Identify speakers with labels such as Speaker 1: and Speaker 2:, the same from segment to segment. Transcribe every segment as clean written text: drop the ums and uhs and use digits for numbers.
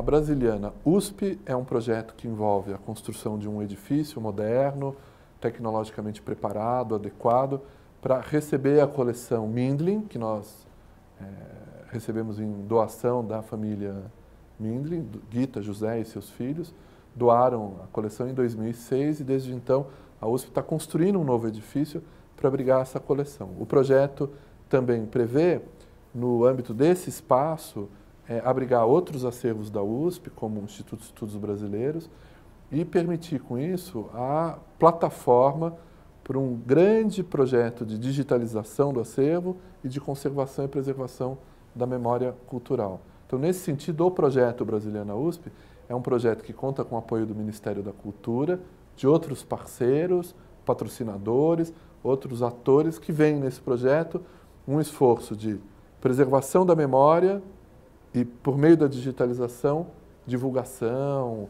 Speaker 1: Brasiliana USP é um projeto que envolve a construção de um edifício moderno, tecnologicamente preparado, adequado, para receber a coleção Mindlin, que nós recebemos em doação da família Mindlin, Guita, José e seus filhos, doaram a coleção em 2006 e desde então a USP está construindo um novo edifício para abrigar essa coleção. O projeto também prevê, no âmbito desse espaço, abrigar outros acervos da USP, como o Instituto de Estudos Brasileiros, e permitir com isso a plataforma para um grande projeto de digitalização do acervo e de conservação e preservação da memória cultural. Então, nesse sentido, o projeto Brasiliana USP é um projeto que conta com o apoio do Ministério da Cultura, de outros parceiros, patrocinadores, outros atores que veem nesse projeto um esforço de preservação da memória e, por meio da digitalização, divulgação,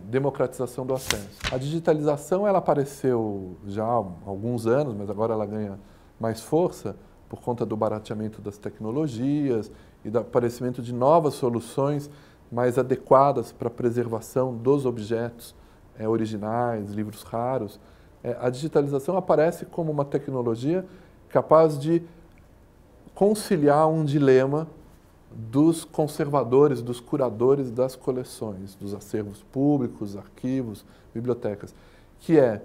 Speaker 1: democratização do acesso. A digitalização ela apareceu já há alguns anos, mas agora ela ganha mais força por conta do barateamento das tecnologias e do aparecimento de novas soluções mais adequadas para a preservação dos objetos originais, livros raros. A digitalização aparece como uma tecnologia capaz de conciliar um dilema dos conservadores, dos curadores das coleções, dos acervos públicos, arquivos, bibliotecas, que é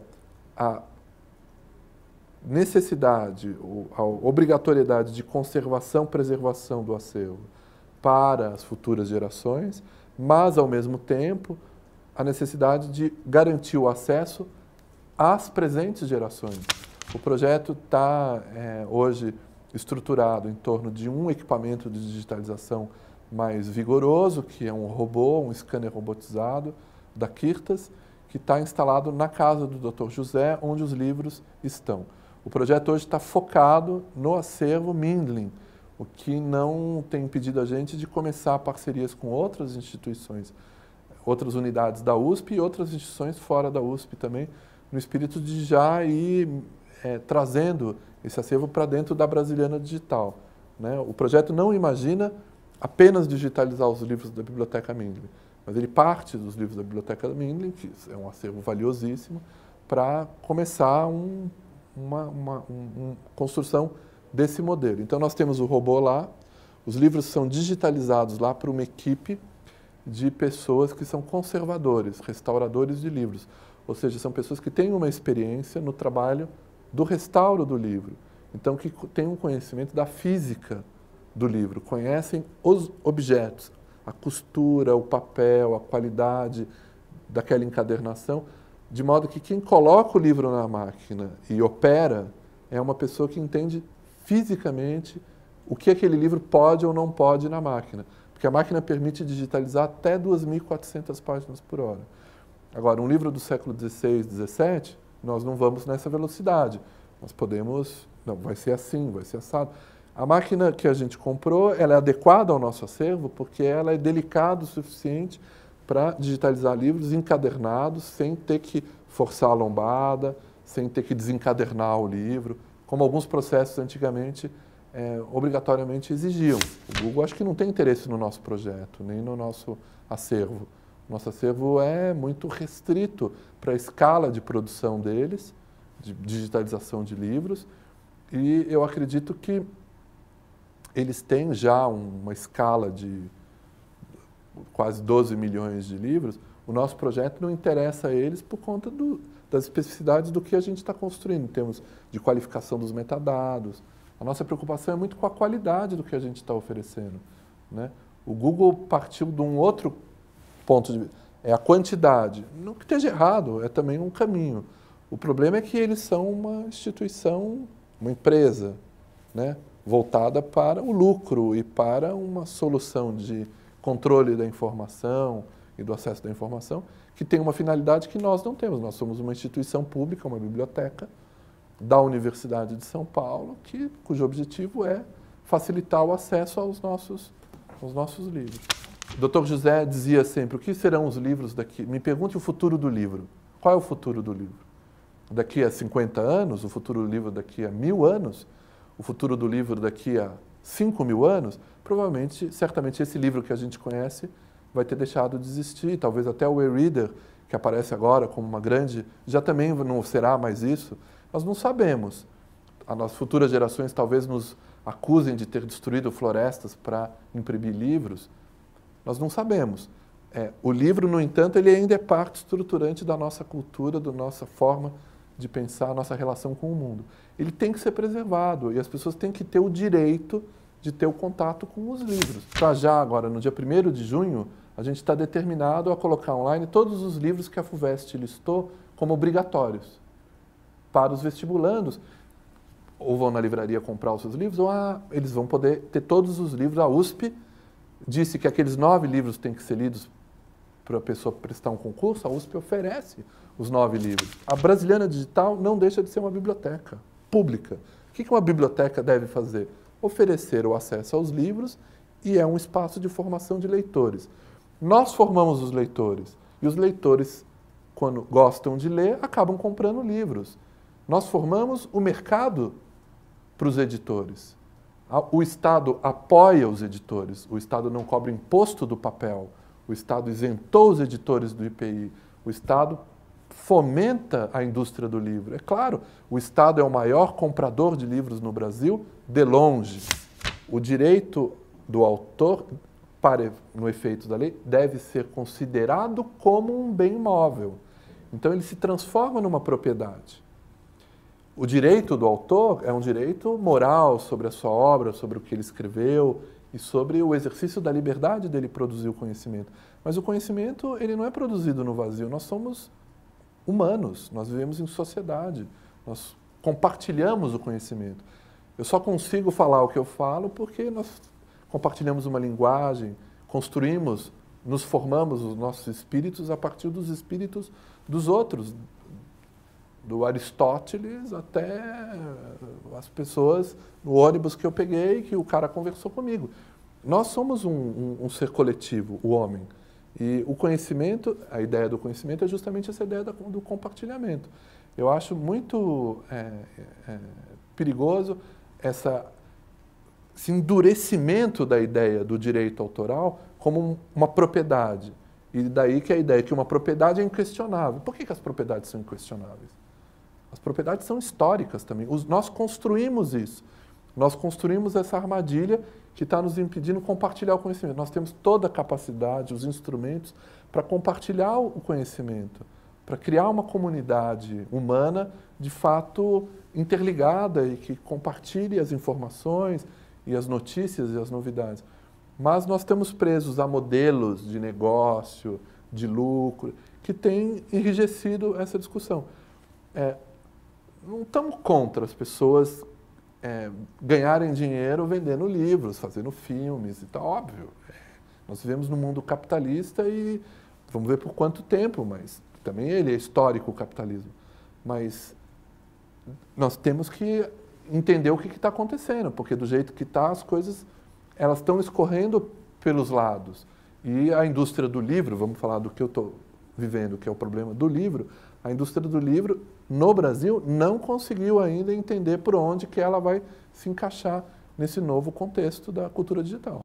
Speaker 1: a necessidade, a obrigatoriedade de conservação, preservação do acervo para as futuras gerações, mas, ao mesmo tempo, a necessidade de garantir o acesso às presentes gerações. O projeto está, hoje, estruturado em torno de um equipamento de digitalização mais vigoroso, que é um robô, um scanner robotizado da Kirtas, que está instalado na casa do Dr. José, onde os livros estão. O projeto hoje está focado no acervo Mindlin, o que não tem impedido a gente de começar parcerias com outras instituições, outras unidades da USP e outras instituições fora da USP também, no espírito de já ir trazendo esse acervo para dentro da Brasiliana Digital, né? O projeto não imagina apenas digitalizar os livros da Biblioteca Mindlin, mas ele parte dos livros da Biblioteca Mindlin, que é um acervo valiosíssimo, para começar uma construção desse modelo. Então, nós temos o robô lá, os livros são digitalizados lá por uma equipe de pessoas que são conservadores, restauradores de livros, ou seja, são pessoas que têm uma experiência no trabalho do restauro do livro, então que têm um conhecimento da física do livro, conhecem os objetos, a costura, o papel, a qualidade daquela encadernação, de modo que quem coloca o livro na máquina e opera é uma pessoa que entende fisicamente o que aquele livro pode ou não pode na máquina, porque a máquina permite digitalizar até 2.400 páginas por hora. Agora, um livro do século XVI, XVII, nós não vamos nessa velocidade. Nós podemos... Não, vai ser assim, vai ser assado. A máquina que a gente comprou, ela é adequada ao nosso acervo porque ela é delicada o suficiente para digitalizar livros encadernados sem ter que forçar a lombada, sem ter que desencadernar o livro, como alguns processos antigamente obrigatoriamente exigiam. O Google acho que não tem interesse no nosso projeto, nem no nosso acervo. Nosso acervo é muito restrito para a escala de produção deles, de digitalização de livros, e eu acredito que eles têm já uma escala de quase 12 milhões de livros. O nosso projeto não interessa a eles por conta das especificidades do que a gente está construindo, em termos de qualificação dos metadados. A nossa preocupação é muito com a qualidade do que a gente está oferecendo, né? O Google partiu de um outro ponto de vista, é a quantidade. Não que esteja errado, é também um caminho. O problema é que eles são uma instituição, uma empresa, né, voltada para o lucro e para uma solução de controle da informação e do acesso da informação, que tem uma finalidade que nós não temos. Nós somos uma instituição pública, uma biblioteca da Universidade de São Paulo, cujo objetivo é facilitar o acesso aos nossos livros. O Dr. José dizia sempre, o que serão os livros daqui? Me pergunte o futuro do livro. Qual é o futuro do livro? Daqui a 50 anos? O futuro do livro daqui a 1000 anos? O futuro do livro daqui a 5.000 anos? Provavelmente, certamente, esse livro que a gente conhece vai ter deixado de existir. Talvez até o e-reader, que aparece agora como uma grande, já também não será mais isso. Nós não sabemos. As futuras gerações talvez nos acusem de ter destruído florestas para imprimir livros. Nós não sabemos. O livro, no entanto, ele ainda é parte estruturante da nossa cultura, da nossa forma de pensar, a nossa relação com o mundo. Ele tem que ser preservado e as pessoas têm que ter o direito de ter o contato com os livros. Para já agora, no dia 1º de junho, a gente está determinado a colocar online todos os livros que a FUVEST listou como obrigatórios para os vestibulandos. Ou vão na livraria comprar os seus livros, ou eles vão poder ter todos os livros. A USP disse que aqueles 9 livros têm que ser lidos para a pessoa prestar um concurso. A USP oferece os 9 livros. A Brasiliana Digital não deixa de ser uma biblioteca pública. O que uma biblioteca deve fazer? Oferecer o acesso aos livros e é um espaço de formação de leitores. Nós formamos os leitores e os leitores, quando gostam de ler, acabam comprando livros. Nós formamos o mercado para os editores. O Estado apoia os editores, o Estado não cobra imposto do papel, o Estado isentou os editores do IPI, o Estado fomenta a indústria do livro. É claro, o Estado é o maior comprador de livros no Brasil, de longe. O direito do autor, no efeito da lei, deve ser considerado como um bem móvel. Então ele se transforma numa propriedade. O direito do autor é um direito moral sobre a sua obra, sobre o que ele escreveu e sobre o exercício da liberdade dele produzir o conhecimento. Mas o conhecimento, ele não é produzido no vazio. Nós somos humanos, nós vivemos em sociedade, nós compartilhamos o conhecimento. Eu só consigo falar o que eu falo porque nós compartilhamos uma linguagem, construímos, nos formamos os nossos espíritos a partir dos espíritos dos outros, do Aristóteles até as pessoas no ônibus que eu peguei, que o cara conversou comigo. Nós somos um ser coletivo, o homem. E o conhecimento, a ideia do conhecimento é justamente essa ideia do compartilhamento. Eu acho muito perigoso esse endurecimento da ideia do direito autoral como uma propriedade. E daí que a ideia que uma propriedade é inquestionável. Por que as propriedades são inquestionáveis? As propriedades são históricas também. Nós construímos isso. Nós construímos essa armadilha que está nos impedindo de compartilhar o conhecimento. Nós temos toda a capacidade, os instrumentos para compartilhar o conhecimento, para criar uma comunidade humana de fato interligada e que compartilhe as informações e as notícias e as novidades. Mas nós estamos presos a modelos de negócio, de lucro, que têm enrijecido essa discussão. Não estamos contra as pessoas ganharem dinheiro vendendo livros, fazendo filmes e tal, óbvio. Nós vivemos num mundo capitalista e vamos ver por quanto tempo, mas também ele é histórico, o capitalismo. Mas nós temos que entender o que está acontecendo, porque do jeito que está, as coisas elas estão escorrendo pelos lados. E a indústria do livro, vamos falar do que eu estou vivendo, que é o problema do livro, a indústria do livro, no Brasil, não conseguiu ainda entender por onde que ela vai se encaixar nesse novo contexto da cultura digital.